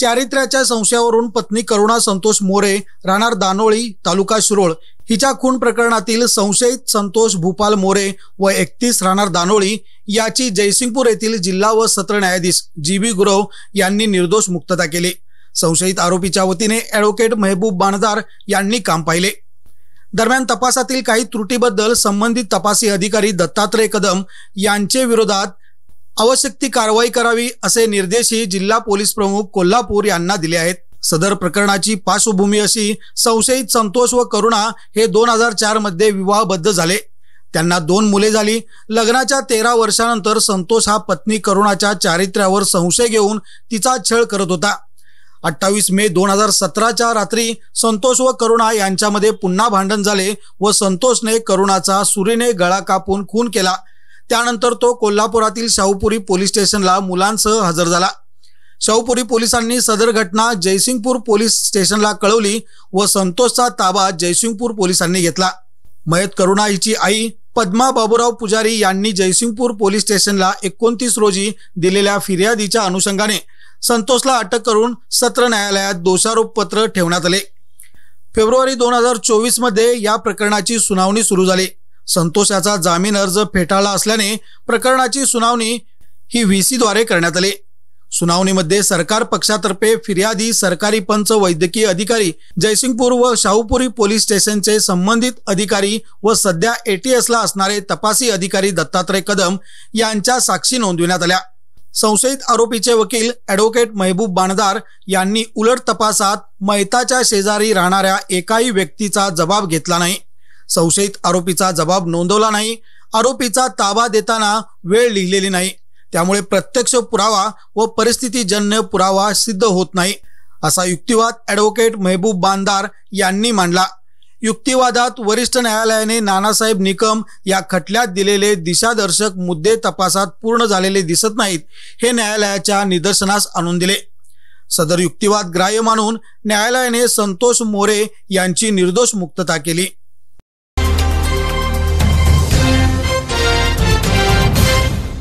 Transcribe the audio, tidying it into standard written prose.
चारित्र्याच्या संशयावरून पत्नी करुणा संतोष मोरे राहणार दानोळी तालुका शिरोळ हिच्या खून प्रकरणातील संशयित संतोष भूपाल मोरे व 31 राहणार दानोळी याची जयसिंगपूर येथील जिल्हा व सत्र न्यायाधीश जी.बी. गुरव यांनी निर्दोष मुक्तता केली। संशयित आरोपीच्या वतीने ॲडव्होकेट महबूब बाणदार यांनी काम पाहिले। दरम्यान तपासातील काही त्रुटीबद्दल संबंधित तपासी अधिकारी दत्तात्रय कदम यांचे विरोधात आवश्यक ती कारवाई करावी असे निर्देशही जिल्हा पोलीस प्रमुख कोल्हापूर यांना दिले आहेत। सदर प्रकरणाची पार्श्वभूमी अशी, संशयित संतोष व करुणा हे 2004 मध्ये विवाहबद्ध झाले। त्यांना 2 मुले झाली। लग्नाच्या 13 वर्षानंतर संतोष हा पत्नी करुणाच्या चारित्र्यावर संशय घेऊन तिचा छळ करत होता। 28 मे 2017च्या रात्री संतोष व करुणा यांच्यामध्ये पुन्हा भांडण झाले व संतोषने करुणाचा सुरीने गळा कापून खून केला। त्यानंतर तो कोल्हापुरातील शाहूपुरी पोलीस स्टेशनला मुलांसह हजर झाला। शाहूपुरी पोलिसांनी सदर घटना जयसिंगपूर पोलीस स्टेशनला कळवली व संतोषचा ताबा जयसिंगपूर पोलिसांनी घेतला। मयत करुणा हिची आई पद्मा बाबूराव पुजारी यांनी जयसिंगपूर पोलीस स्टेशनला 29 रोजी दिलेल्या फिर्यादीच्या अनुषंगाने संतोषला अटक करून सत्र न्यायालयात दोषारोप पत्र ठेवण्यात आले। फेब्रुवारी 2024 मध्ये या प्रकरणाची सुनावणी सुरू झाली। संतोष याचा जामीन अर्ज फेटाळला असल्याने प्रकरणाची सुनावणी ही व्हीसी द्वारे करण्यात आली। सुनावणीमध्ये सरकार पक्षातर्फे फिर्यादी, सरकारी पंच, वैद्यकीय अधिकारी, जयसिंगपूर व शाहूपुरी पोलीस स्टेशनचे संबंधित अधिकारी व सध्या ATS ला असणारे तपासी अधिकारी दत्तात्रय कदम यांच्या साक्षी नोंदविण्यात आल्या। संशयित आरोपीचे वकील ॲडव्होकेट महबूब बाणदार यांनी उलट तपासात मयताच्या शेजारी राहणाऱ्या एकाही व्यक्तीचा जबाब घेतला नाही। संशयित आरोपीचा जबाब नोंदवला नाही। आरोपीचा ताबा देताना वेळ लिहिलेली नाही। त्यामुळे प्रत्यक्ष पुरावा व परिस्थितीजन्य पुरावा सिद्ध होत नाही असा युक्तिवाद ॲडव्होकेट महबूब बाणदार यांनी मांडला। युक्तिवादात वरिष्ठ न्यायालयाने नानासाहेब निकम या खटल्यात दिलेले दिशादर्शक मुद्दे तपासात पूर्ण झालेले दिसत नाहीत हे न्यायालयाच्या निदर्शनास आणून दिले। सदर युक्तिवाद ग्राह्य मानून न्यायालयाने संतोष मोरे यांची निर्दोष मुक्तता केली।